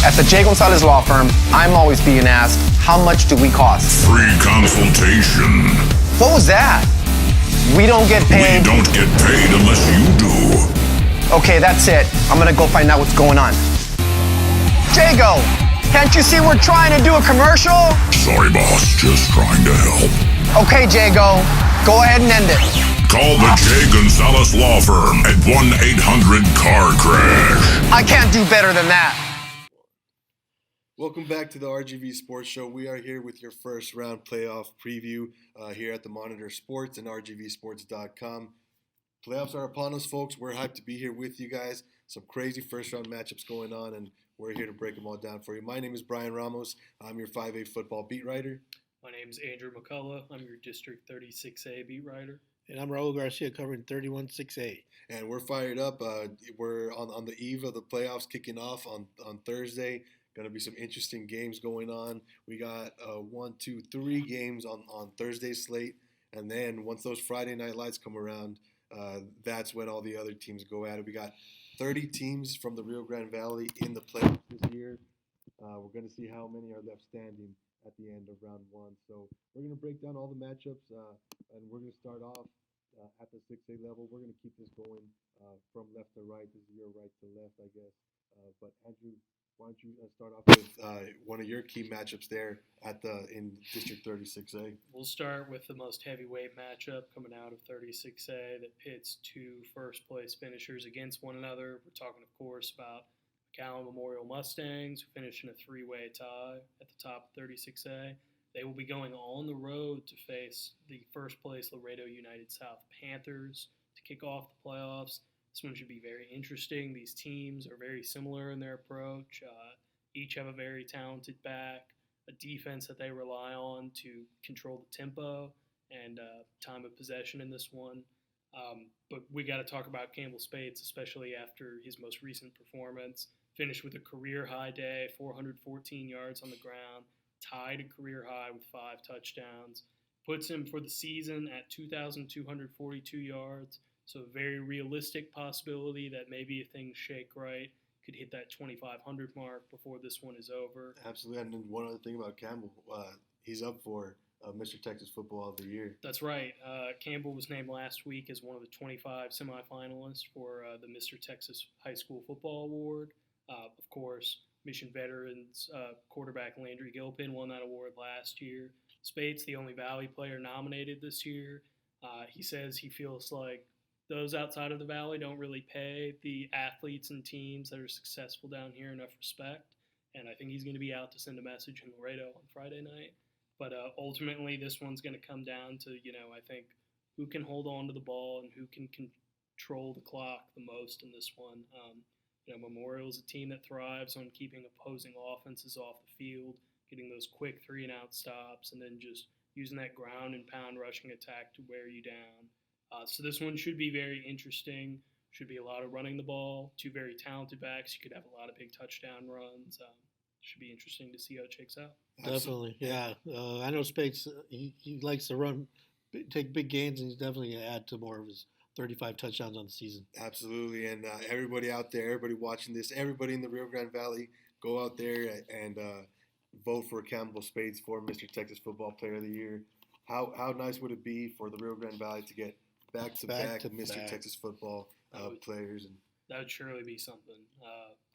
At the J. Gonzalez Law Firm, I'm always being asked, how much do we cost? Free consultation. What was that? We don't get paid. We don't get paid unless you do. Okay, that's it. I'm gonna go find out what's going on. Jago, can't you see we're trying to do a commercial? Sorry, boss. Just trying to help. Okay, Jago, go ahead and end it. Call the J. Gonzalez Law Firm at 1-800-CAR-CRASH. I can't do better than that. Welcome back to the RGV Sports Show. We are here with your first round playoff preview here at the Monitor Sports and RGVSports.com. Playoffs are upon us, folks. We're hyped to be here with you guys. Some crazy first round matchups going on, and we're here to break them all down for you. My name is Brian Ramos. I'm your 5A football beat writer. My name is Andrew McCulloch. I'm your District 36A beat writer. And I'm Raul Garcia covering 31-6A. And we're fired up. We're on the eve of the playoffs kicking off on Thursday. Going to be some interesting games going on. We got 3 games on Thursday's slate. And then once those Friday night lights come around, that's when all the other teams go at it. We got 30 teams from the Rio Grande Valley in the playoffs this year. We're going to see how many are left standing at the end of round 1. So we're going to break down all the matchups, and we're going to start off at the 6A level. We're going to keep this going from left to right. This is your right to left, I guess. But Andrew, why don't you start off with one of your key matchups there in District 36A? We'll start with the most heavyweight matchup coming out of 36A that pits 2 first-place finishers against one another. We're talking, of course, about McCulloch Memorial Mustangs, who finished in a 3-way tie at the top of 36A. They will be going on the road to face the first-place Laredo United South Panthers to kick off the playoffs. This one should be very interesting. These teams are very similar in their approach. Each have a very talented back, a defense that they rely on to control the tempo and time of possession in this one. But we got to talk about Campbell Spates, especially after his most recent performance. Finished with a career-high day, 414 yards on the ground, tied a career high with 5 touchdowns. Puts him for the season at 2,242 yards. So a very realistic possibility that maybe if things shake right, could hit that 2,500 mark before this one is over. Absolutely. And then one other thing about Campbell, he's up for Mr. Texas Football of the Year. That's right. Campbell was named last week as one of the 25 semifinalists for the Mr. Texas High School Football Award. Of course, Mission Veterans quarterback Landry Gilpin won that award last year. Spates, the only Valley player nominated this year. He says he feels like those outside of the Valley don't really pay the athletes and teams that are successful down here enough respect. And I think he's going to be out to send a message in Laredo on Friday night. But ultimately, this one's going to come down to, I think, who can hold on to the ball and who can control the clock the most in this one. Memorial is a team that thrives on keeping opposing offenses off the field, getting those quick 3-and-out stops, and then just using that ground and pound rushing attack to wear you down. So this one should be very interesting. Should be a lot of running the ball. 2 very talented backs. You could have a lot of big touchdown runs. Should be interesting to see how it shakes out. Definitely, yeah. I know Spates, he likes to run, take big gains, and he's definitely going to add to more of his 35 touchdowns on the season. Absolutely. And everybody out there, everybody watching this, everybody in the Rio Grande Valley, go out there and vote for Campbell Spates for Mr. Texas Football Player of the Year. How nice would it be for the Rio Grande Valley to get back-to-back Mr. Texas Football players? And that would surely be something.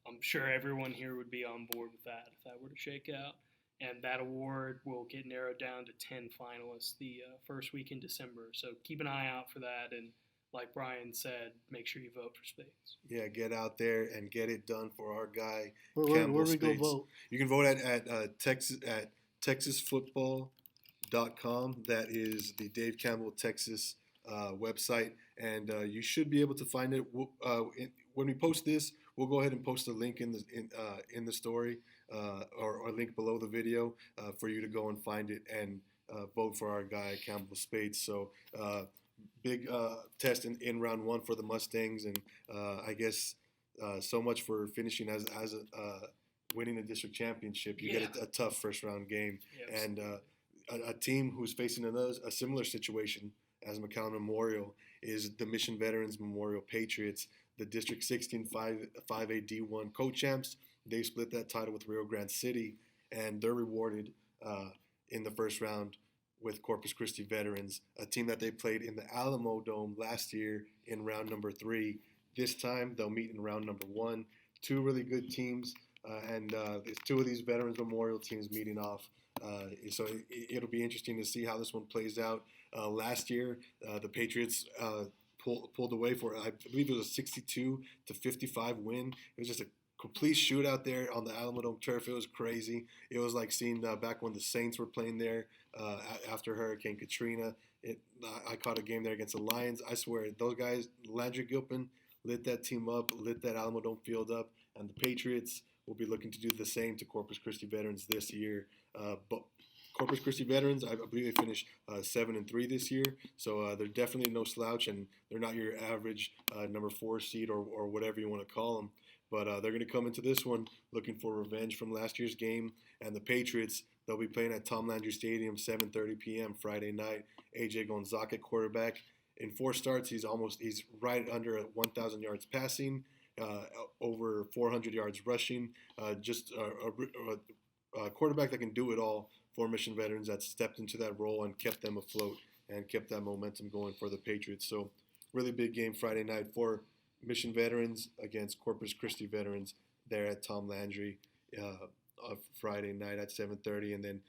I'm sure everyone here would be on board with that if that were to shake out. And that award will get narrowed down to 10 finalists the first week in December. So keep an eye out for that. And like Brian said, make sure you vote for Spates. Yeah, get out there and get it done for our guy, Campbell Spates. Where we go vote? You can vote at TexasFootball.com. That is the Dave Campbell Texas website, and you should be able to find it. When we post this, we'll go ahead and post a link in the story or a link below the video for you to go and find it and vote for our guy Campbell Spates. So big test in round 1 for the Mustangs, and I guess so much for finishing as winning a district championship. You get a tough first round game, and a team who's facing a similar situation as McCulloch Memorial is the Mission Veterans Memorial Patriots, the District 16 5A D1 co-champs. They split that title with Rio Grande City, and they're rewarded in the first round with Corpus Christi Veterans, a team that they played in the Alamo Dome last year in round number 3. This time, they'll meet in round number 1. Two really good teams, and it's two of these Veterans Memorial teams meeting off. So it'll be interesting to see how this one plays out. Last year, the Patriots pulled away for, I believe it was a 62-55 win. It was just a complete shootout there on the Alamo Dome turf. It was crazy. It was like seeing back when the Saints were playing there after Hurricane Katrina. I caught a game there against the Lions. I swear, those guys, Landry Gilpin, lit that team up, lit that Alamo Dome field up, and the Patriots will be looking to do the same to Corpus Christi Veterans this year. But Corpus Christi Veterans, I believe they finished 7-3 this year, so they're definitely no slouch, and they're not your average number 4 seed or whatever you want to call them. But they're going to come into this one looking for revenge from last year's game. And the Patriots, they'll be playing at Tom Landry Stadium, 7:30 p.m. Friday night. A.J. Gonzaga, quarterback. In 4 starts, he's right under 1,000 yards passing, over 400 yards rushing. Just a quarterback that can do it all for Mission Veterans, that stepped into that role and kept them afloat and kept that momentum going for the Patriots. So really big game Friday night for Mission Veterans against Corpus Christi Veterans there at Tom Landry Friday night at 7:30. And then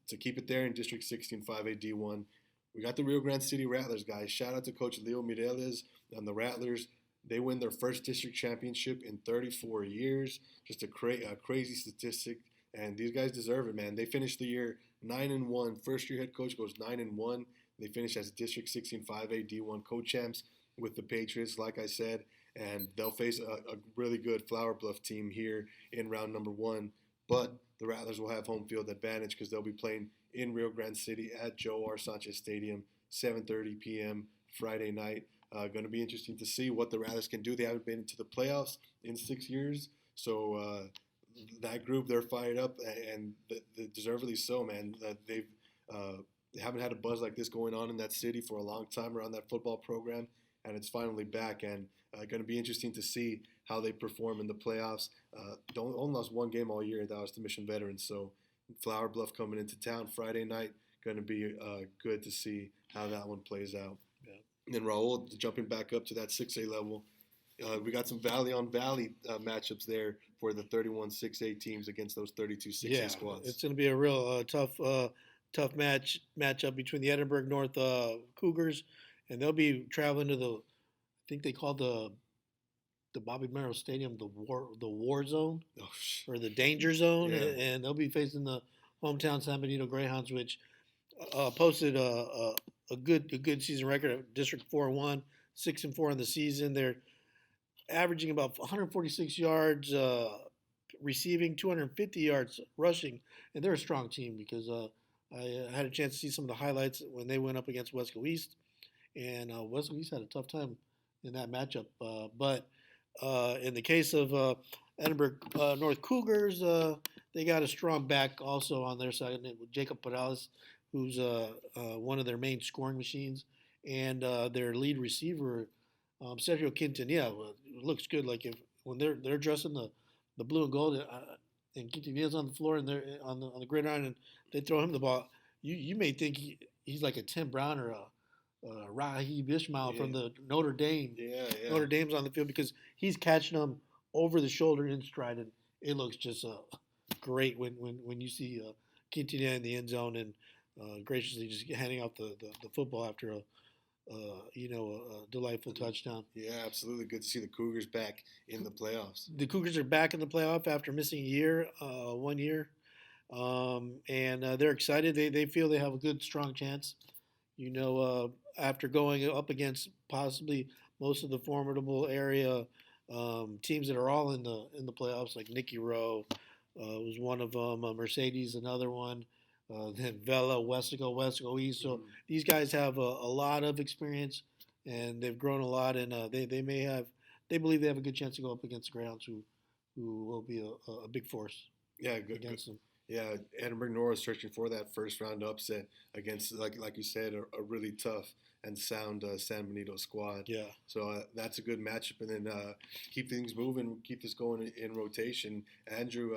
to keep it there in District 16 5A D1, we got the Rio Grande City Rattlers, guys. Shout out to Coach Leo Mireles and the Rattlers. They win their first district championship in 34 years. Just a crazy statistic. And these guys deserve it, man. They finished the year 9-1. First-year head coach goes 9-1. They finished as District 16 5A D1 co-champs with the Patriots, like I said. And they'll face a really good Flower Bluff team here in round number 1. But the Rattlers will have home field advantage because they'll be playing in Rio Grande City at Joe R. Sanchez Stadium, 7:30 p.m. Friday night. Going to be interesting to see what the Rattlers can do. They haven't been into the playoffs in 6 years. So that group, they're fired up, and deservedly so, man. They haven't had a buzz like this going on in that city for a long time around that football program, and it's finally back. And going to be interesting to see how they perform in the playoffs. Only lost 1 game all year. That was the Mission Veterans. So Flower Bluff coming into town Friday night. Going to be good to see how that one plays out. Yeah. And then Raul, jumping back up to that 6A level, we got some Valley on Valley matchups there for the 31 6A teams against those 32 6A squads. It's going to be a real tough matchup between the Edinburgh North Cougars, and they'll be traveling to I think they call the Bobby Merrill Stadium the war zone or the danger zone, and they'll be facing the hometown San Benito Greyhounds, which posted a good season record of District 4-1, 6-4 in the season. They're averaging about 146 yards receiving, 250 yards rushing, and they're a strong team because I had a chance to see some of the highlights when they went up against Wesco East, and Wesco East had a tough time in that matchup. But in the case of Edinburgh North Cougars, they got a strong back also on their side with Jacob Perales, who's one of their main scoring machines, and their lead receiver, Sergio Quintanilla. It looks good. Like when they're dressing the blue and gold, and Quintanilla's on the floor and they're on the gridiron, and they throw him the ball, you may think he's like a Tim Brown or a Rahib Ishmael from the Notre Dame. Notre Dame's on the field because he's catching them over the shoulder in stride, and it looks just great when you see Quintanilla in the end zone and graciously just handing out the football after a delightful touchdown. Yeah, absolutely. Good to see the Cougars back in the playoffs. The Cougars are back in the playoff after missing 1 year, and they're excited. They feel they have a good, strong chance. After going up against possibly most of the formidable area teams that are all in the playoffs, like Nicky Rowe was one of them, Mercedes another one. Then Vela, Wesco East. So these guys have a lot of experience, and they've grown a lot, and they believe they have a good chance to go up against the Greyhounds, who will be a big force against them. Yeah, Edinburgh North searching for that first round upset against, like you said, a really tough and sound San Benito squad. Yeah. So that's a good matchup. And then keep things moving, keep this going in rotation. Andrew,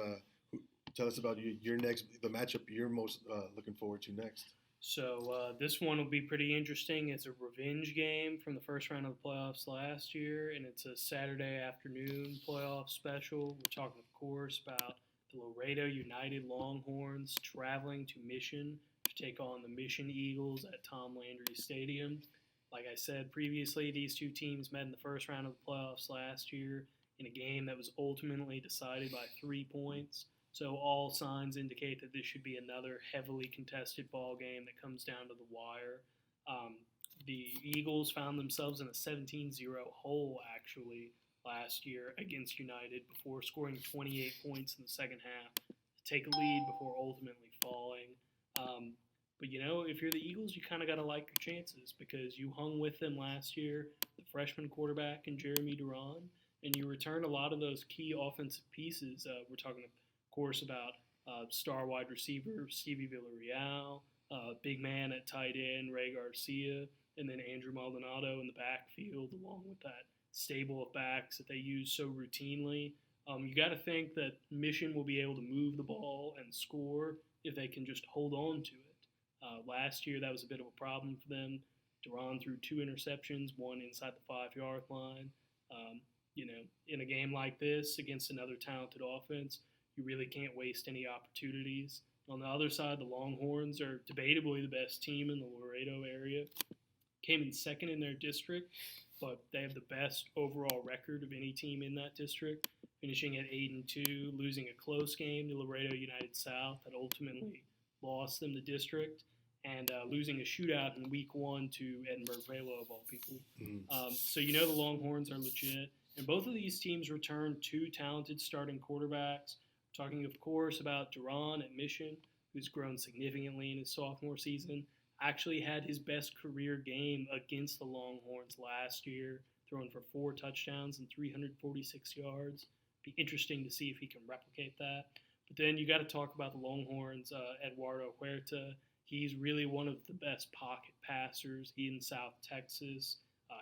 tell us about the matchup you're most looking forward to next. So this one will be pretty interesting. It's a revenge game from the first round of the playoffs last year, and it's a Saturday afternoon playoff special. We're talking, of course, about the Laredo United Longhorns traveling to Mission to take on the Mission Eagles at Tom Landry Stadium. Like I said previously, these two teams met in the first round of the playoffs last year in a game that was ultimately decided by 3 points. So all signs indicate that this should be another heavily contested ball game that comes down to the wire. The Eagles found themselves in a 17-0 hole, actually, last year against United before scoring 28 points in the second half to take a lead before ultimately falling. But, if you're the Eagles, you kind of got to like your chances because you hung with them last year, the freshman quarterback and Jeremy Duran, and you returned a lot of those key offensive pieces. We're talking, of course, about star wide receiver Stevie Villarreal, big man at tight end Raul Garcia, and then Andrew Maldonado in the backfield, along with that stable of backs that they use so routinely. You got to think that Mission will be able to move the ball and score if they can just hold on to it. Last year, that was a bit of a problem for them. Duran threw 2 interceptions, one inside the 5-yard line. In a game like this against another talented offense, you really can't waste any opportunities. On the other side, the Longhorns are debatably the best team in the Laredo area. Came in second in their district, but they have the best overall record of any team in that district, finishing at 8-2, losing a close game to Laredo United South that ultimately lost them the district, and losing a shootout in week 1 to Edinburgh Velo, of all people. So the Longhorns are legit. And both of these teams returned 2 talented starting quarterbacks. Talking, of course, about Duran at Mission, who's grown significantly in his sophomore season. Actually had his best career game against the Longhorns last year, throwing for 4 touchdowns and 346 yards. Be interesting to see if he can replicate that. But then you got to talk about the Longhorns, Eduardo Huerta. He's really one of the best pocket passers in South Texas.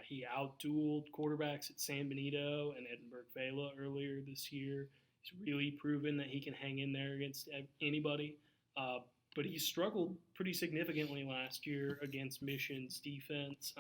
He outdueled quarterbacks at San Benito and Edinburgh Vela earlier this year. He's really proven that he can hang in there against anybody. But he struggled pretty significantly last year against Mission's defense.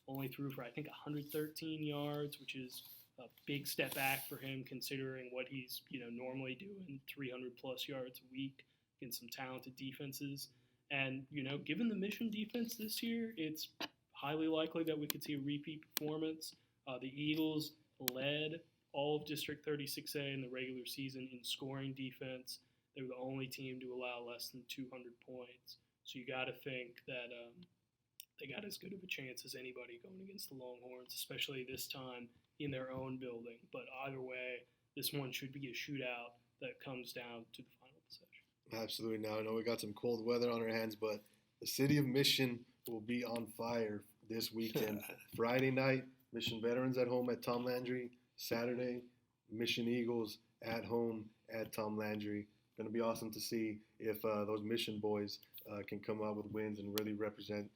Only threw for, I think, 113 yards, which is a big step back for him considering what he's normally doing, 300-plus yards a week against some talented defenses. And, given the Mission defense this year, it's highly likely that we could see a repeat performance. The Eagles led all of District 36A in the regular season in scoring defense. They were the only team to allow less than 200 points. So you got to think that they got as good of a chance as anybody going against the Longhorns, especially this time in their own building. But either way, this one should be a shootout that comes down to the final possession. Absolutely. Now, I know we got some cold weather on our hands, but the city of Mission will be on fire this weekend. Friday night, Mission Veterans at home at Tom Landry. Saturday, Mission Eagles at home at Tom Landry. Going to be awesome to see if those Mission boys can come out with wins and really represent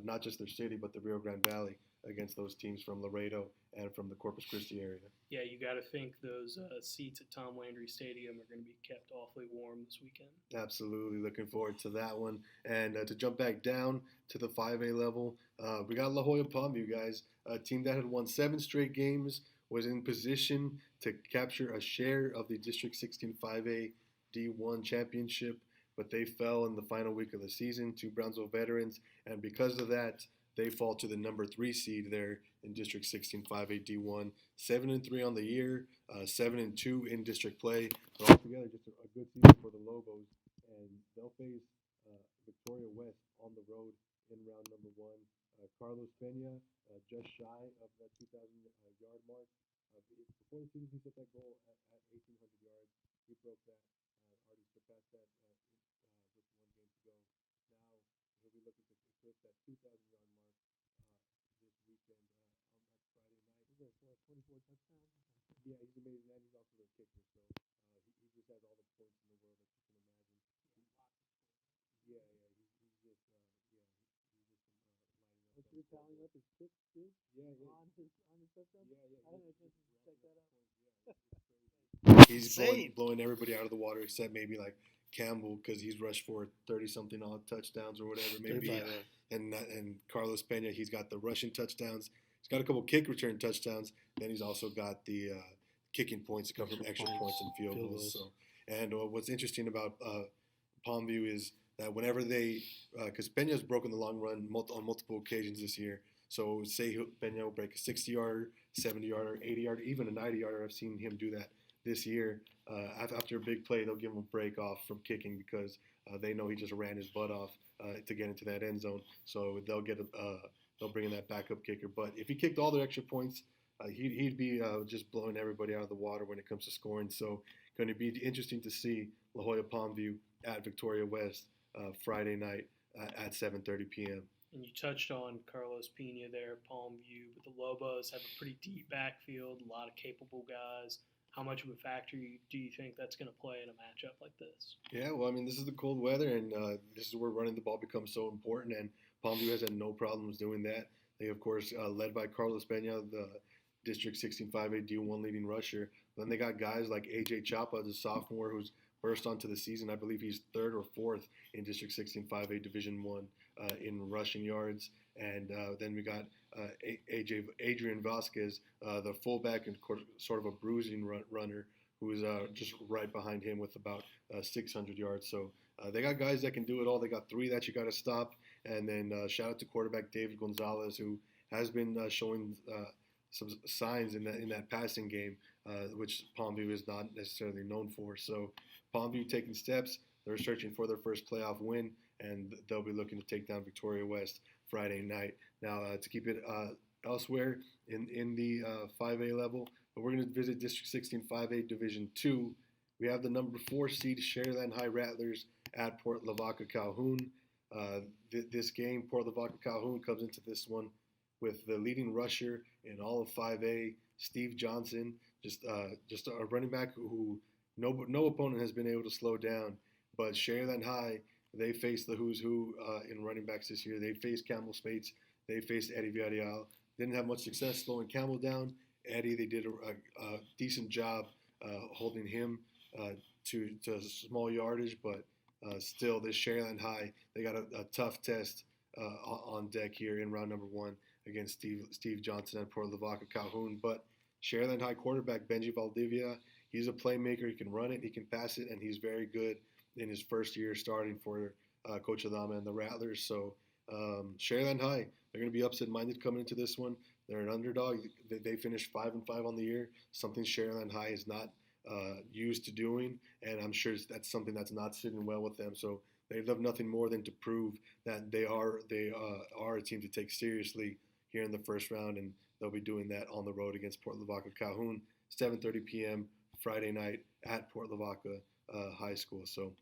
not just their city, but the Rio Grande Valley against those teams from Laredo and from the Corpus Christi area. Yeah, you got to think those seats at Tom Landry Stadium are going to be kept awfully warm this weekend. Absolutely. Looking forward to that one. And to jump back down to the 5A level, we got La Jolla Palmview, guys, a team that had won 7 straight games, was in position to capture a share of the District 16 5A D1 championship, but they fell in the final week of the season to Brownsville Veterans, and because of that, they fall to the number 3 seed there in District 16 5A D1. 7-3 on the year, 7-2 in district play. So altogether, just a good season for the Lobos, and they'll face Victoria West on the road in round number 1. Carlos Peña, just shy of that 2,000-yard mark. Before the season, he set that goal at 1,800 yards. He broke that, already surpassed that with 1 game to go. Now he'll be looking to eclipse that 2,000-yard mark this weekend on that Friday night. He's got 24 touchdowns. Yeah, he's amazing, and he's also their kicker. So he just has all the points in the world that you can imagine. You're tallying up his kicks too? On his touchdown? I didn't have a chance to check that out. He's Insane. blowing everybody out of the water except maybe like Campbell because he's rushed for 30-something odd touchdowns or whatever. Maybe 35, yeah. and Carlos Pena, he's got the rushing touchdowns. He's got a couple kick return touchdowns. Then he's also got the kicking points that come from extra points and field goals. So, and what's interesting about Palmview is that whenever they, because Pena's broken the long run on multiple occasions this year. So say Pena will break a 60-yarder, 70-yarder, 80-yarder, even a 90-yarder. I've seen him do that this year. After a big play, they'll give him a break off from kicking because they know he just ran his butt off to get into that end zone. So they'll bring in that backup kicker. But if he kicked all the extra points, he'd be just blowing everybody out of the water when it comes to scoring. So going to be interesting to see La Jolla Palmview at Victoria West Friday night at 7:30 p.m. And you touched on Carlos Pena there, Palmview, but the Lobos have a pretty deep backfield, a lot of capable guys. How much of a factor do you think that's going to play in a matchup like this? Yeah, well, I mean, this is the cold weather, and this is where running the ball becomes so important, and Palmview has had no problems doing that. They, of course, led by Carlos Pena, the District 16-5A D1 leading rusher. Then they got guys like A.J. Chapa, the sophomore, who's burst onto the season. I believe he's third or fourth in District 16-5A Division 1 in rushing yards. And then we got Adrian Vasquez, the fullback and sort of a bruising runner, who's just right behind him with about 600 yards. So they got guys that can do it all. They got three that you got to stop. And then shout out to quarterback David Gonzalez, who has been showing some signs in that passing game, which Palmview is not necessarily known for. So Palmview taking steps. They're searching for their first playoff win, and they'll be looking to take down Victoria West Friday night. Now, to keep it elsewhere in the 5A level, but we're going to visit District 16 5A Division 2. We have the number 4 seed Sharyland High Rattlers at Port Lavaca Calhoun. This game, Port Lavaca Calhoun comes into this one with the leading rusher in all of 5A, Steve Johnson, just a running back who no opponent has been able to slow down. But Sharyland High, they faced the who's who in running backs this year. They faced Campbell Spates. They faced Eddie Villarreal. Didn't have much success slowing Campbell down. Eddie, they did a decent job holding him to small yardage, but still, this Sharyland High, they got a tough test on deck here in round number 1 against Steve Johnson at Port Lavaca Calhoun. But Sharyland High quarterback Benji Valdivia, he's a playmaker. He can run it, he can pass it, and he's very good in his first year starting for Coach Adama and the Rattlers. So Sharyland High, they're going to be upset-minded coming into this one. They're an underdog. They finished 5-5 on the year, something Sharyland High is not used to doing, and I'm sure that's something that's not sitting well with them. So they'd love nothing more than to prove that they are a team to take seriously here in the first round, and they'll be doing that on the road against Port Lavaca Calhoun, 7:30 p.m. Friday night at Port Lavaca High School. So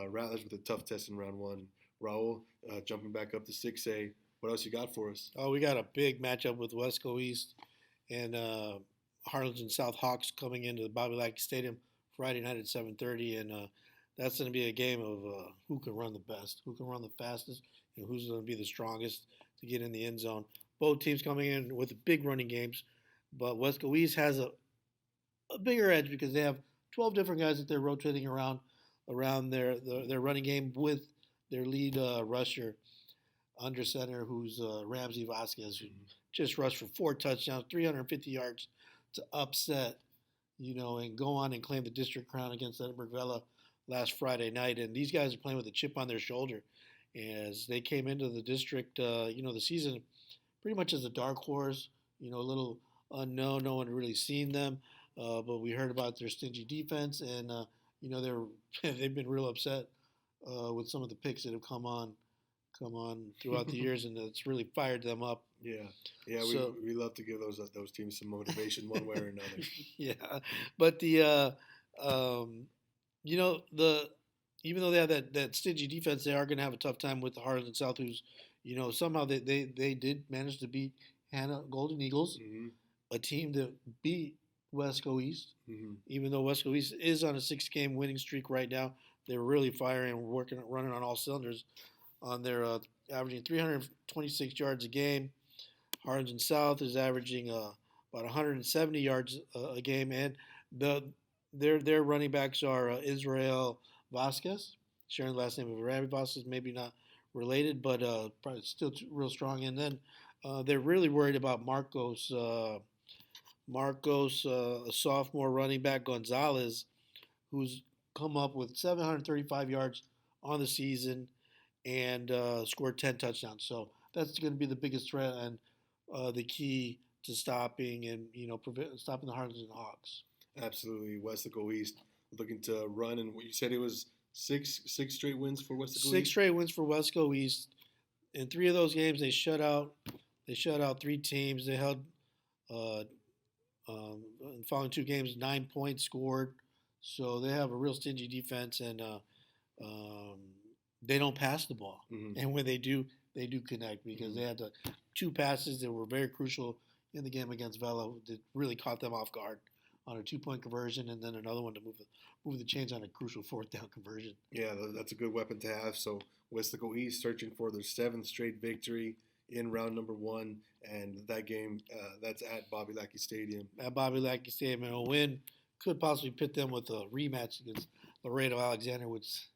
Rattlers with a tough test in round 1. Raul, jumping back up to 6A, what else you got for us? Oh, we got a big matchup with Wesco East and Harlingen South Hawks coming into the Bobby Lackey Stadium Friday night at 7:30, and that's going to be a game of who can run the best, who can run the fastest, and who's going to be the strongest to get in the end zone. Both teams coming in with big running games, but Wesco East has a bigger edge because they have 12 different guys that they're rotating around their running game with their lead rusher under center, who's Ramsey Vasquez, who just rushed for 4 touchdowns, 350 yards to upset, and go on and claim the district crown against Edinburgh Vela last Friday night. And these guys are playing with a chip on their shoulder as they came into the district, the season pretty much as a dark horse, a little unknown. No one had really seen them, but we heard about their stingy defense, and they've been real upset with some of the picks that have come on throughout the years, and it's really fired them up. Yeah. So, we love to give those teams some motivation one way or another. Yeah, but even though they have that stingy defense, they are going to have a tough time with the Harlingen South, who's somehow they did manage to beat Hannah Golden Eagles, a team that beat Wesco East. Even though Wesco East is on a 6-game winning streak right now, they're really firing and running on all cylinders. On their averaging 326 yards a game, Harlingen South is averaging about 170 yards a game, and their running backs are Israel Vasquez, sharing the last name of Ravi Vasquez, maybe not related, but probably still real strong. And then they're really worried about Marcos, a sophomore running back, Gonzalez, who's come up with 735 yards on the season and scored 10 touchdowns. So that's going to be the biggest threat and the key to stopping and stopping the Harlingen Hawks. Absolutely, Westaco East looking to run, and what you said it was six straight wins for Westaco East. 6 straight wins for Westaco East. In 3 of those games, they shut out 3 teams. They held in the following 2 games 9 points scored. So they have a real stingy defense, and they don't pass the ball. Mm-hmm. And when they do connect, because they had 2 passes that were very crucial in the game against Vela that really caught them off guard on a 2-point conversion, and then another one to move the chains on a crucial 4th down conversion. Yeah, that's a good weapon to have. So Westaco East searching for their 7th straight victory in round number 1, and that game that's at Bobby Lackey Stadium. At Bobby Lackey Stadium, and a win could possibly pit them with a rematch against Laredo Alexander, which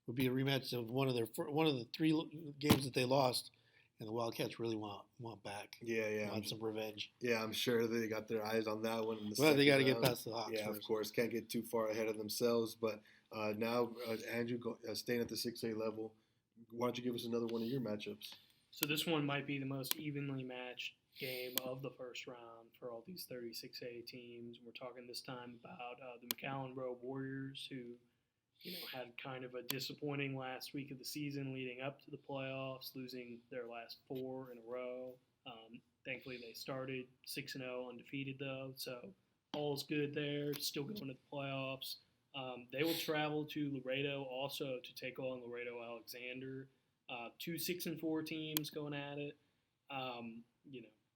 would be a rematch of one of the 3 games that they lost. And the Wildcats really want back. Yeah. Want some revenge. Yeah, I'm sure they got their eyes on that one. Well, they got to get past the Hawks. Yeah, first. of course. Can't get too far ahead of themselves. But now, Andrew, staying at the 6A level, why don't you give us another one of your matchups? So this one might be the most evenly matched game of the first round for all these 36A teams. We're talking this time about the McAllen Row Warriors, who had kind of a disappointing last week of the season leading up to the playoffs, losing their last 4 in a row. Thankfully, they started 6-0 undefeated, though, so all's good there, still going to the playoffs. They will travel to Laredo also to take on Laredo Alexander. 2 6-4 teams going at it.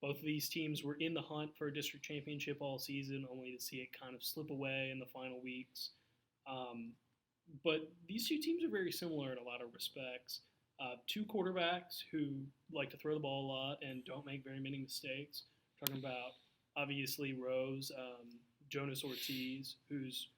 Both of these teams were in the hunt for a district championship all season, only to see it kind of slip away in the final weeks. But these 2 teams are very similar in a lot of respects. 2 quarterbacks who like to throw the ball a lot and don't make very many mistakes. Talking about, obviously, Rose, Jonas Ortiz, who's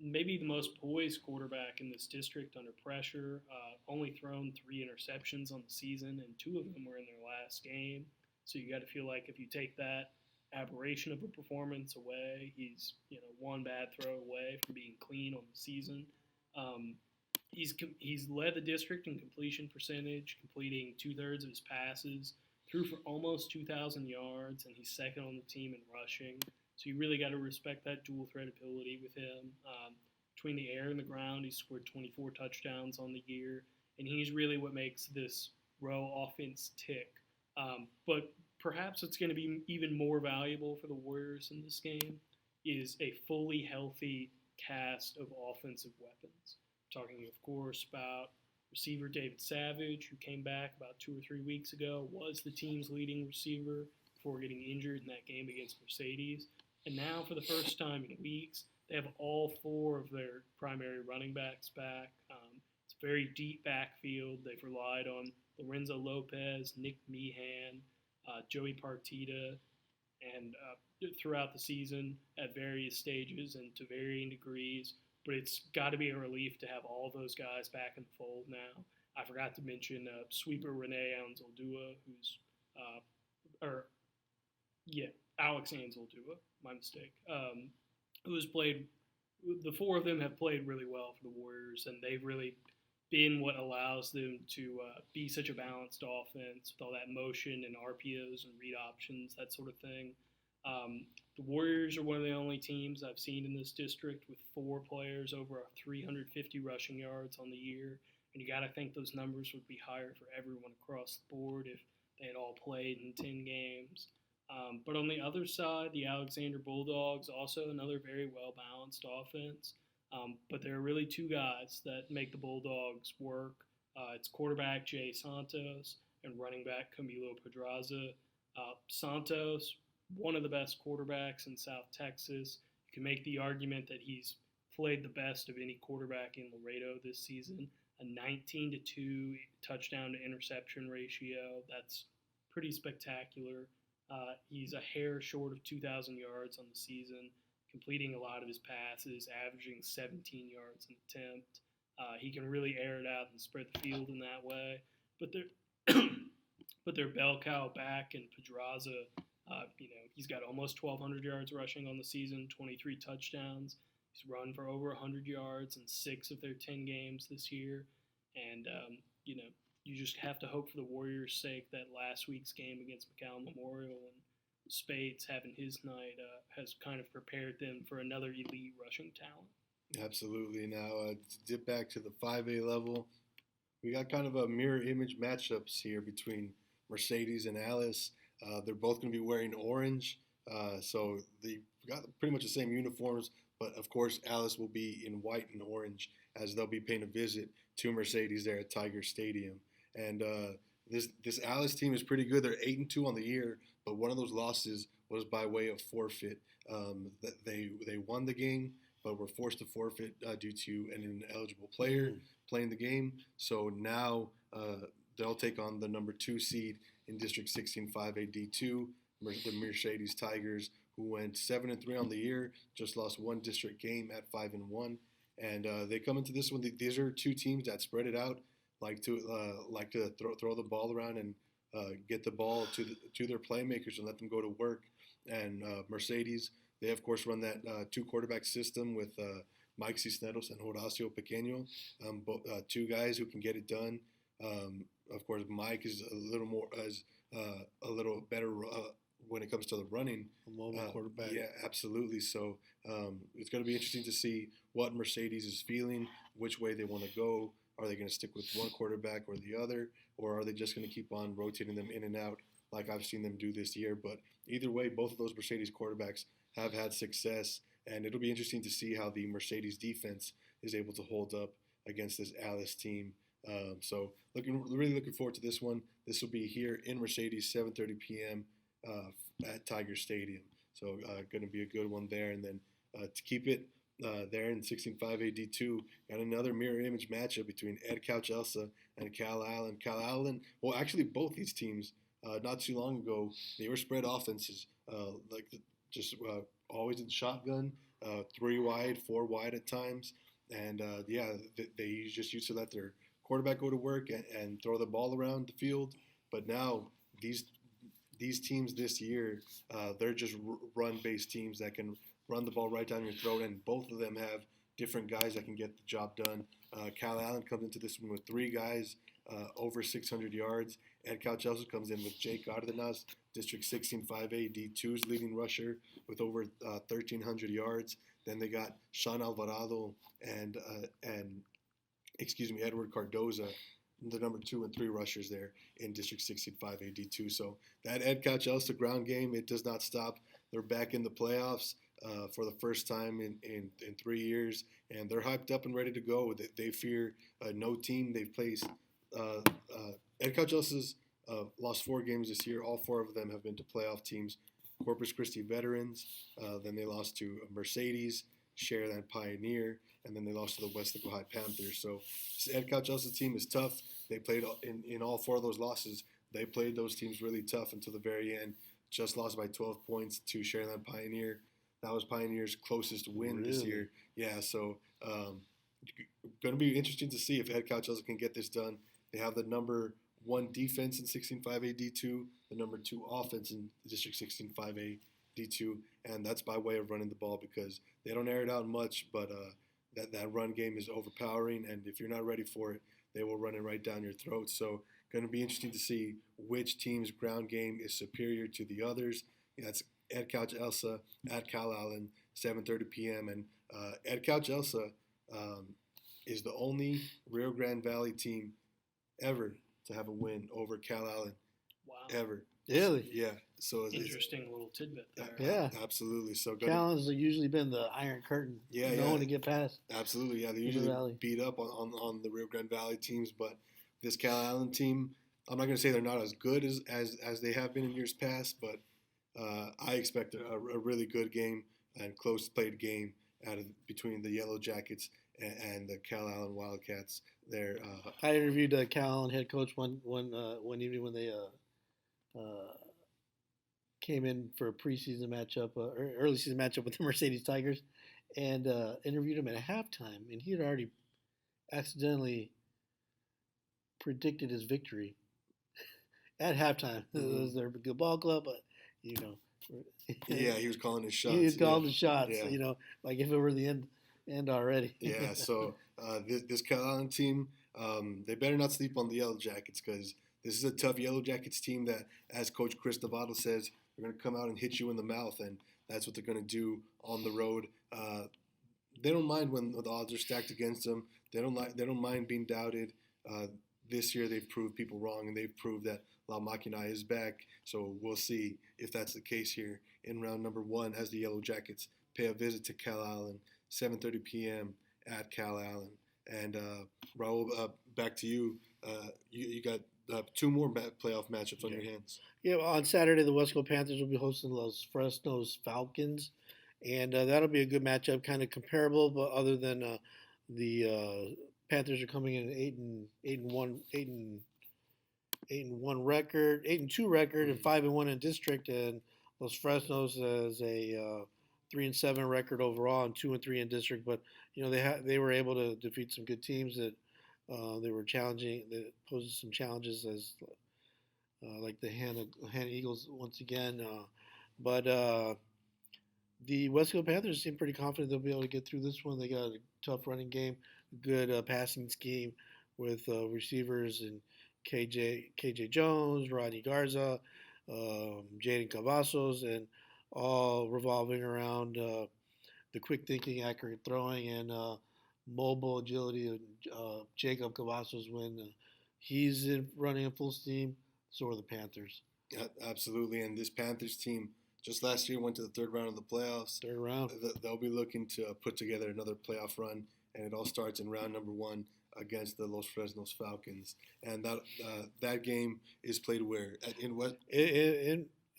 maybe the most poised quarterback in this district under pressure. Only thrown 3 interceptions on the season, and 2 of them were in their last game. So you got to feel like if you take that aberration of a performance away, he's 1 bad throw away from being clean on the season. He's led the district in completion percentage, completing 2/3 of his passes, threw for almost 2,000 yards, and he's second on the team in rushing. So you really got to respect that dual threat ability with him. Between the air and the ground, he scored 24 touchdowns on the year, and he's really what makes this Row offense tick. But perhaps it's going to be even more valuable for the Warriors in this game is a fully healthy cast of offensive weapons. We're talking, of course, about receiver David Savage, who came back about 2 or 3 weeks ago, was the team's leading receiver before getting injured in that game against Mercedes. And now, for the first time in weeks, they have all 4 of their primary running backs back. It's a very deep backfield. They've relied on Lorenzo Lopez, Nick Meehan, Joey Partita, and throughout the season at various stages and to varying degrees. But it's got to be a relief to have all those guys back in the fold now. I forgot to mention sweeper Renee Anzaldua, who's Alex Anzaldua, my mistake, who has played. The 4 of them have played really well for the Warriors, and they've really been what allows them to be such a balanced offense with all that motion and RPOs and read options, that sort of thing. The Warriors are one of the only teams I've seen in this district with 4 players over 350 rushing yards on the year, and you got to think those numbers would be higher for everyone across the board if they had all played in 10 games. But on the other side, the Alexander Bulldogs, also another very well-balanced offense. But there are really 2 guys that make the Bulldogs work. It's quarterback Jay Santos and running back Camilo Pedraza. Santos, one of the best quarterbacks in South Texas. You can make the argument that he's played the best of any quarterback in Laredo this season. A 19-2 touchdown to interception ratio. That's pretty spectacular. He's a hair short of 2,000 yards on the season, completing a lot of his passes, averaging 17 yards an attempt. He can really air it out and spread the field in that way. But their bell cow back and Pedraza, he's got almost 1,200 yards rushing on the season, 23 touchdowns. He's run for over 100 yards in 6 of their 10 games this year. And, you just have to hope for the Warriors' sake that last week's game against McCulloch Memorial and Spades having his night has kind of prepared them for another elite rushing talent. Absolutely. Now, to dip back to the 5A level, we got kind of a mirror image matchups here between Mercedes and Alice. They're both going to be wearing orange, so they got pretty much the same uniforms, but of course Alice will be in white and orange as they'll be paying a visit to Mercedes there at Tiger Stadium. And this Alice team is pretty good. They're 8-2 on the year, but one of those losses was by way of forfeit. They won the game, but were forced to forfeit due to an ineligible player playing the game. So now they'll take on the number 2 seed in District 16 5A D2, the Mercedes Tigers, who went 7-3 on the year, just lost one district game at 5-1. And they come into this one. These are 2 teams that spread it out, like to throw the ball around and get the ball to their playmakers and let them go to work. And Mercedes, they of course run that 2 quarterback system with Mike Cisneros and Horacio Pequeño, 2 guys who can get it done. Of course, Mike is a little better when it comes to the running. A mobile quarterback. Yeah, absolutely. So it's going to be interesting to see what Mercedes is feeling, which way they want to go. Are they going to stick with one quarterback or the other, or are they just going to keep on rotating them in and out like I've seen them do this year? But either way, both of those Mercedes quarterbacks have had success, and it'll be interesting to see how the Mercedes defense is able to hold up against this Alice team. So really looking forward to this one. This will be here in Mercedes, 7:30 p.m. At Tiger Stadium. So going to be a good one there. And then to keep it there in 16-5A D2, got another mirror image matchup between Ed Couch Elsa and Cal Allen. Cal Allen, well, actually both these teams, not too long ago, they were spread offenses, always in the shotgun, 3 wide, 4 wide at times. And they just used to let their quarterback go to work and throw the ball around the field. But now these teams this year, they're just run-based teams that can run the ball right down your throat, and both of them have different guys that can get the job done. Cal Allen comes into this one with 3 guys over 600 yards. Ed Couch also comes in with Jake Cardenas, District 16 5A D2's leading rusher with over 1,300 yards. Then they got Sean Alvarado and Edward Cardoza, the number 2 and 3 rushers there in District 16 5A D2. So that Ed Couch Elsa ground game, it does not stop. They're back in the playoffs for the first time in 3 years, and they're hyped up and ready to go. They fear no team they've placed. Ed Couch Elsa's lost 4 games this year. All 4 of them have been to playoff teams. Corpus Christi Veterans, then they lost to Mercedes, Shareland Pioneer, and then they lost to the Westlake High Panthers. So Ed Couch Elsa's team is tough. They played in all 4 of those losses. They played those teams really tough until the very end. Just lost by 12 points to Shareland Pioneer. That was Pioneer's closest win this year. Yeah, so going to be interesting to see if Ed Couch Elsa can get this done. They have the number 1 defense in 16-5A D2, the number 2 offense in District 16-5A D2, and that's by way of running the ball because they don't air it out much, but that run game is overpowering, and if you're not ready for it, they will run it right down your throat. So going to be interesting to see which team's ground game is superior to the others. That's Ed Couch Elsa at Cal Allen, 7:30 p.m. And Ed Couch Elsa is the only Rio Grande Valley team ever to have a win over Cal Allen. Wow. Ever. Really? Yeah. So Interesting little tidbit there. Yeah. Absolutely. So Cal Allen's usually been the Iron Curtain. No one to get past. Absolutely. Yeah, they usually beat up on the Rio Grande Valley teams, but this Cal Allen team, I'm not going to say they're not as good as they have been in years past, but I expect a really good game and close played game between the Yellow Jackets and the Cal Allen Wildcats. There, I interviewed Cal Allen head coach one evening when they came in for a preseason matchup, early season matchup with the Mercedes Tigers, and interviewed him at halftime, and he had already accidentally predicted his victory at halftime. It was their good ball club, but Yeah, he was calling his shots. he was calling the shots. Yeah. Like if it were the end already. Yeah, so this Carolina team, they better not sleep on the Yellow Jackets because this is a tough Yellow Jackets team that, as Coach Chris Novato says, they're going to come out and hit you in the mouth, and that's what they're going to do on the road. They don't mind when the odds are stacked against them. They don't mind being doubted. This year they've proved people wrong, and they've proved that La Machina is back. So we'll see if that's the case here in round number 1 as the Yellow Jackets pay a visit to Cal Allen, 7:30 p.m. at Cal Allen. And Raul, back to you. You got 2 more playoff matchups on your hands. Yeah, well, on Saturday the West Coast Panthers will be hosting Los Fresnos Falcons, and that'll be a good matchup, kind of comparable, but other than the Panthers are coming in 8-1 record, 8-2 record, and 5-1 in district, and Los Fresnos has a 3-7 record overall and 2-3 in district. But they were able to defeat some good teams that they were challenging, that posed some challenges as like the Hannah Eagles once again. But the West Coast Panthers seem pretty confident they'll be able to get through this one. They got a tough running game, good passing scheme with receivers and KJ Jones, Rodney Garza, Jaden Cavazos, and all revolving around the quick thinking, accurate throwing, and mobile agility of Jacob Cavazos when he's running in full steam. So are the Panthers. Yeah, absolutely. And this Panthers team just last year went to the 3rd round of the playoffs. Third round. They'll be looking to put together another playoff run, and it all starts in round number 1 against the Los Fresnos Falcons. And that game is played where? In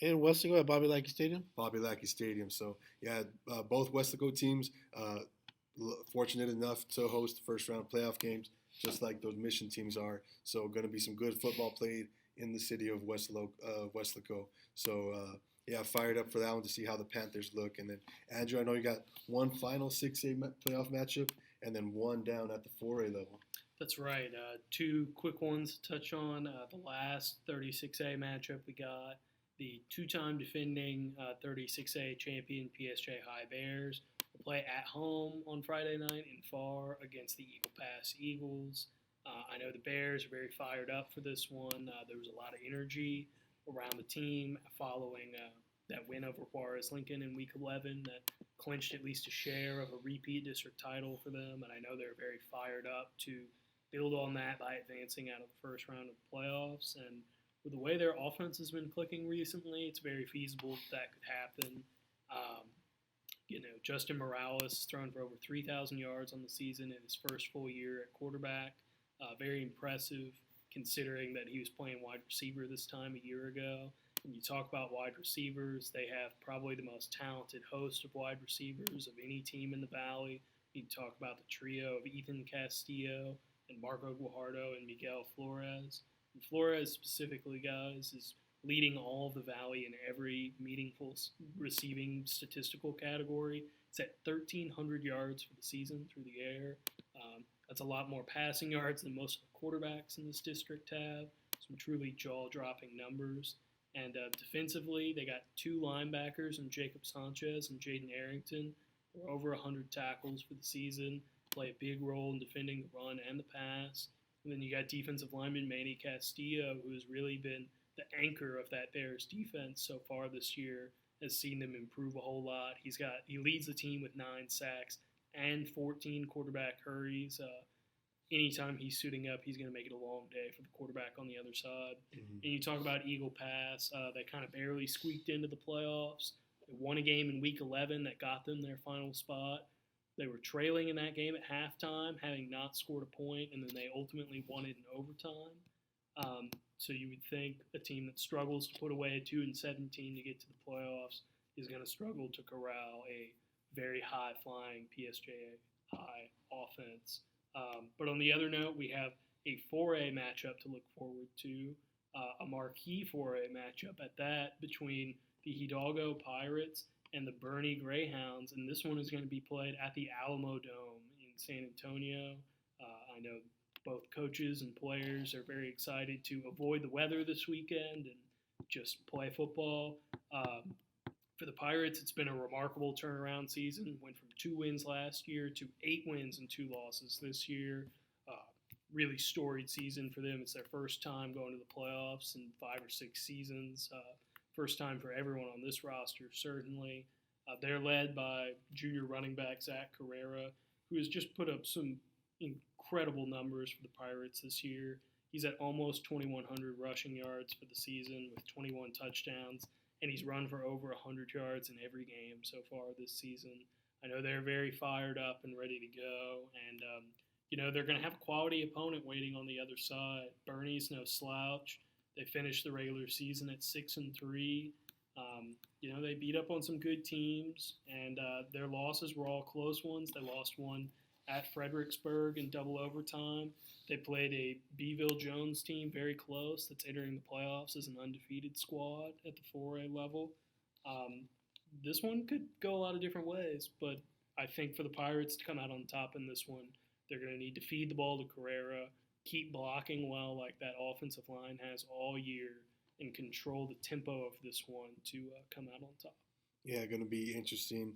Weslaco at Bobby Lackey Stadium? Bobby Lackey Stadium. So, yeah, both Weslaco teams fortunate enough to host first-round playoff games, just like those Mission teams are. So, going to be some good football played in the city of Weslaco. So, yeah, fired up for that one to see how the Panthers look. And then, Andrew, I know you got one final 6A playoff matchup and then one down at the 4A level. That's right. 2 quick ones to touch on. The last 36A matchup we got, the 2-time defending 36A champion PSJ High Bears will play at home on Friday night in FAR against the Eagle Pass Eagles. I know the Bears are very fired up for this one. There was a lot of energy around the team following that win over Juarez Lincoln in Week 11 that clinched at least a share of a repeat district title for them. And I know they're very fired up to build on that by advancing out of the first round of the playoffs. And with the way their offense has been clicking recently, it's very feasible that could happen. Justin Morales has thrown for over 3,000 yards on the season in his first full year at quarterback. Very impressive considering that he was playing wide receiver this time a year ago. When you talk about wide receivers, they have probably the most talented host of wide receivers of any team in the Valley. You talk about the trio of Ethan Castillo and Marco Guajardo and Miguel Flores. And Flores specifically, guys, is leading all of the Valley in every meaningful receiving statistical category. It's at 1,300 yards for the season through the air. That's a lot more passing yards than most of the quarterbacks in this district have. Some truly jaw-dropping numbers. And defensively, they got 2 linebackers in Jacob Sanchez and Jaden Arrington. They're over 100 tackles for the season, play a big role in defending the run and the pass. And then you got defensive lineman Manny Castillo, who has really been the anchor of that Bears defense so far this year, has seen them improve a whole lot. He leads the team with 9 sacks and 14 quarterback hurries. Anytime he's suiting up, he's going to make it a long day for the quarterback on the other side. Mm-hmm. And you talk about Eagle Pass, they kind of barely squeaked into the playoffs. They won a game in Week 11 that got them their final spot. They were trailing in that game at halftime, having not scored a point, and then they ultimately won it in overtime. So you would think a team that struggles to put away a 2-17 to get to the playoffs is going to struggle to corral a very high-flying PSJ high offense. But on the other note, we have a 4A matchup to look forward to. a marquee for a matchup at that between the Hidalgo Pirates and the Bernie Greyhounds, and this one is going to be played at the Alamo Dome in San Antonio. I know both coaches and players are very excited to avoid the weather this weekend and just play football. For the Pirates, it's been a remarkable turnaround season. Went from 2 wins last year to 8 wins and 2 losses this year. Really storied season for them. It's their first time going to the playoffs in 5 or 6 seasons. First time for everyone on this roster, certainly. They're led by junior running back Zach Carrera, who has just put up some incredible numbers for the Pirates this year. He's at almost 2,100 rushing yards for the season with 21 touchdowns, and he's run for over 100 yards in every game so far this season. I know they're very fired up and ready to go, and they're going to have a quality opponent waiting on the other side. Bernie's no slouch. They finished the regular season at 6-3. They beat up on some good teams, and their losses were all close ones. They lost one at Fredericksburg in double overtime. They played a Beeville Jones team very close that's entering the playoffs as an undefeated squad at the 4A level. This one could go a lot of different ways, but I think for the Pirates to come out on top in this one, they're going to need to feed the ball to Carrera, keep blocking well like that offensive line has all year, and control the tempo of this one to come out on top. Yeah, going to be interesting.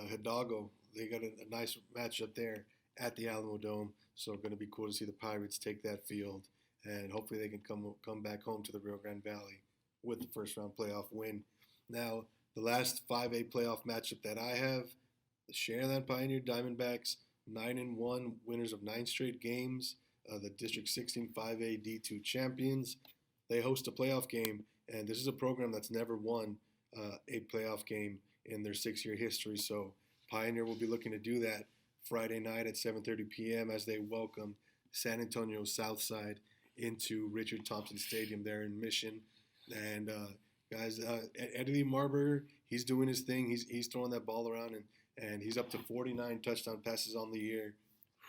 Hidalgo, they got a nice matchup there at the Alamo Dome, so going to be cool to see the Pirates take that field, and hopefully they can come back home to the Rio Grande Valley with the first-round playoff win. Now, the last 5A playoff matchup that I have, the Sharyland Pioneer Diamondbacks, 9-1, winners of 9 straight games, the District 16 5A D2 champions. They host a playoff game, and this is a program that's never won a playoff game in their 6-year history. So Pioneer will be looking to do that Friday night at 7:30 p.m. as they welcome San Antonio Southside into Richard Thompson Stadium there in Mission. And guys, Eddie Marburger, he's doing his thing. He's throwing that ball around, and he's up to 49 touchdown passes on the year.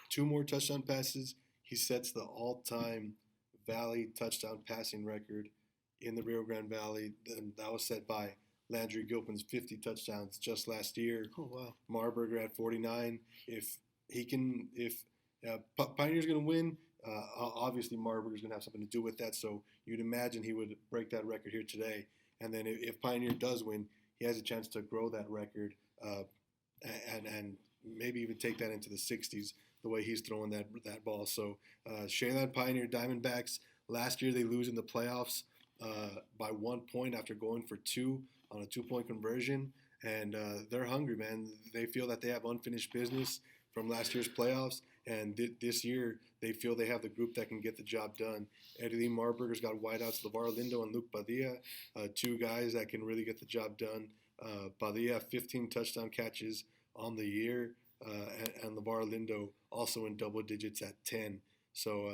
2 more touchdown passes. He sets the all-time Valley touchdown passing record in the Rio Grande Valley. And that was set by Landry Gilpin's 50 touchdowns just last year. Oh, wow. Marburger at 49. If Pioneer's going to win, obviously Marburger's going to have something to do with that. So you'd imagine he would break that record here today. And then if Pioneer does win, he has a chance to grow that record and maybe even take that into the 60s the way he's throwing that ball. So Sharyland Pioneer Diamondbacks, last year they lose in the playoffs by 1 point after going for 2 on a 2-point conversion. And they're hungry, man. They feel that they have unfinished business from last year's playoffs. And this year, they feel they have the group that can get the job done. Eddie Lee Marburger's got wideouts LeVar Lindo and Luke Padilla, 2 guys that can really get the job done. Padilla, 15 touchdown catches on the year, and LeVar Lindo also in double digits at 10. So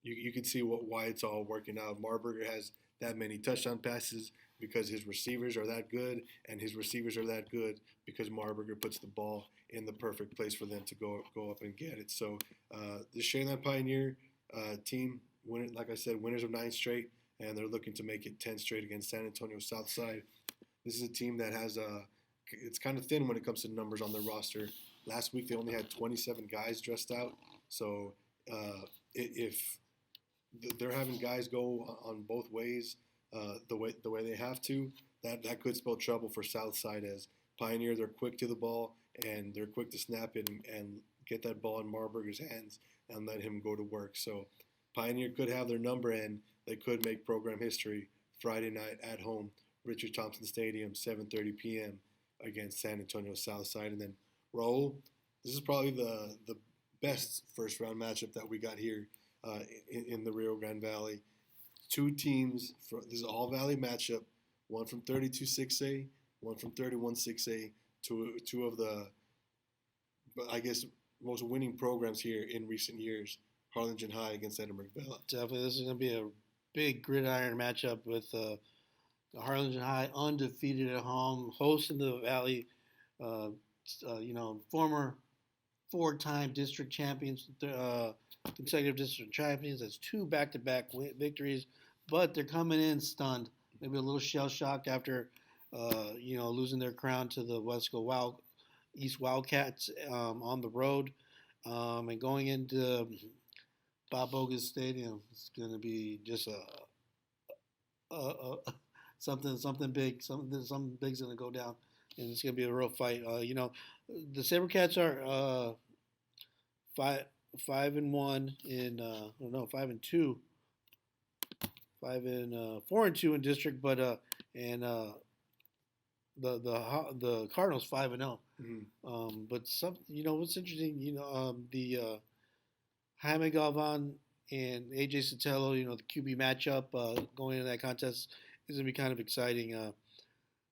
you can see why it's all working out. Marburger has that many touchdown passes because his receivers are that good, and his receivers are that good because Marburger puts the ball in the perfect place for them to go up and get it. So the Sharyland Pioneer team, like I said, winners of 9 straight, and they're looking to make it 10 straight against San Antonio Southside. This is a team that has it's kind of thin when it comes to numbers on their roster. Last week they only had 27 guys dressed out. So if they're having guys go on both ways the way they have to, that could spell trouble for Southside, as Pioneer, they're quick to the ball and they're quick to snap it and get that ball in Marburger's hands and let him go to work. So Pioneer could have their number, and they could make program history Friday night at home, Richard Thompson Stadium, 7:30 p.m. against San Antonio Southside. And then Raul, this is probably the best first-round matchup that we got here in the Rio Grande Valley. 2 teams, this is an all-valley matchup, one from 32 6A, one from 31 6A, two of the, I guess, most winning programs here in recent years, Harlingen High against Edinburgh Valley. Definitely, this is going to be a big gridiron matchup with the Harlingen High undefeated at home, hosting the Valley, former 4-time district champions, consecutive district champions. That's 2 back-to-back victories. but they're coming in stunned, maybe a little shell shocked after, losing their crown to the East Wildcats on the road, and going into Bob Bogus Stadium. It's going to be just something big. Something big's going to go down, and it's going to be a real fight. The SaberCats are 5-1 in 5-2. 4-2 in district, but the Cardinals 5-0. Mm-hmm. But what's interesting, the Jaime Galvan and AJ Sotelo, the QB matchup going into that contest is gonna be kind of exciting.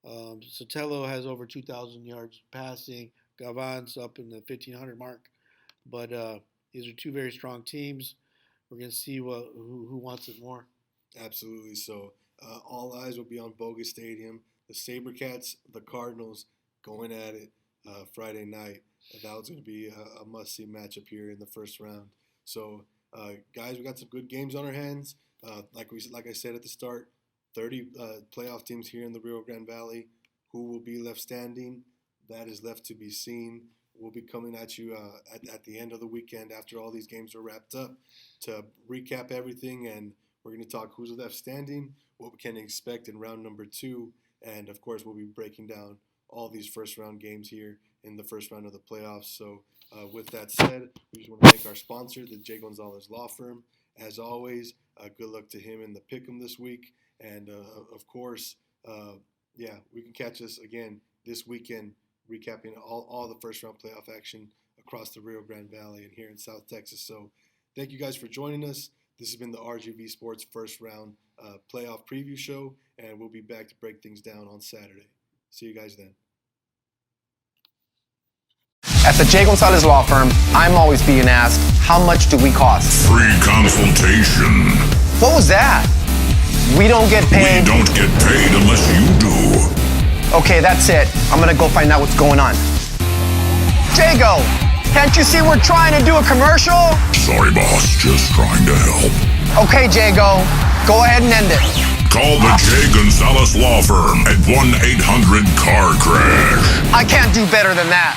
Sotelo has over 2,000 yards passing. Galvan's up in the 1,500 mark, but these are two very strong teams. We're gonna see who wants it more. Absolutely. So all eyes will be on Bogus Stadium. The SaberCats, the Cardinals going at it Friday night. That was going to be a must-see matchup here in the first round. So, guys, we got some good games on our hands. Like I said at the start, 30 playoff teams here in the Rio Grande Valley. Who will be left standing? That is left to be seen. We'll be coming at you at the end of the weekend after all these games are wrapped up to recap everything, and we're going to talk who's left standing, what we can expect in round number 2, and of course we'll be breaking down all these first round games here in the first round of the playoffs. So with that said, we just want to thank our sponsor, the J. Gonzalez Law Firm. As always, good luck to him in the pick'em this week, and of course, we can catch us again this weekend recapping all the first round playoff action across the Rio Grande Valley and here in South Texas. So thank you guys for joining us. This has been the RGV Sports first round playoff preview show, and we'll be back to break things down on Saturday. See you guys then. At the J. Gonzalez Law Firm, I'm always being asked, how much do we cost? Free consultation. What was that? We don't get paid. We don't get paid unless you do. Okay, that's it. I'm gonna go find out what's going on. Jago, can't you see we're trying to do a commercial? Sorry, boss. Just trying to help. Okay, Jago, go ahead and end it. Call the J. Gonzalez Law Firm at 1-800-CAR-CRASH. I can't do better than that.